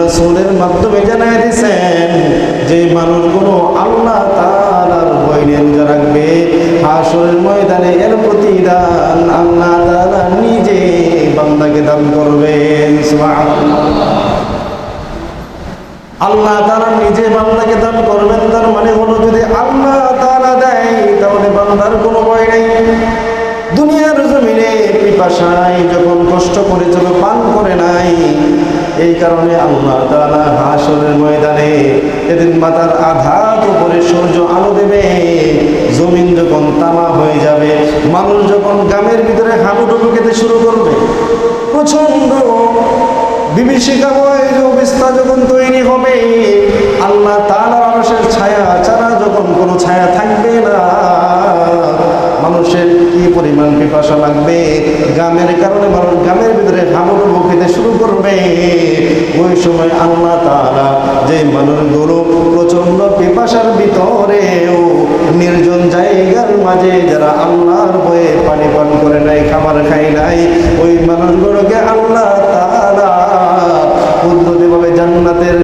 রাসূলের মাধ্যমে জানাই দিয়েছেন যে মানুষগুলো আল্লাহ তাআলার ভয় নিয়ে রোজা রাখবে হাশরের ময়দানে এর প্রতিদান আল্লাহ তাআলা নিজে বান্দাকে দান করবেন। সুবহানাল্লাহ। আল্লাহ তাআলা নিজে বান্দাকে দান করবেন, তার মানে হলো যদি আল্লাহ তাআলা দেয় তাহলে বান্দার কোনো ভয় নাই। দুনিয়ার জমিনে পিপাসায় যখন কষ্ট করে চলো পান করে নাই, এই কারণে আল্লাহ তাআলা হাশরের ময়দানে এদিন মাথার আঘাত উপরে সূর্য আলো দেবে, জমিন যখন তামা হয়ে যাবে, মানুষ যখন গ্রামের ভিতরে হাবুডুবু খেতে শুরু করবে, প্রচন্ড বিভীষিকাময় অবস্থা যখন তৈরি হবে, আল্লাহ তাআলার আরশের ছায়া ছাড়া যখন কোনো ছায়া থাকবে না, মানুষের কি পরিমাণ পিপাসা লাগবে, গ্রামের কারণে মানুষ গ্রামের ভিতরে হাবুডুবু খেতে শুরু করবে। ওই সময় আল্লাহ তাআলা যে মানুষগুলো প্রচন্ড পিপাসার ভিতরেও নির্জন জায়গার মাঝে যারা আল্লাহর ভয়ে পানি পান করে নাই, খাবার খায় নাই, ওই মানুষগুলোকে আল্লাহ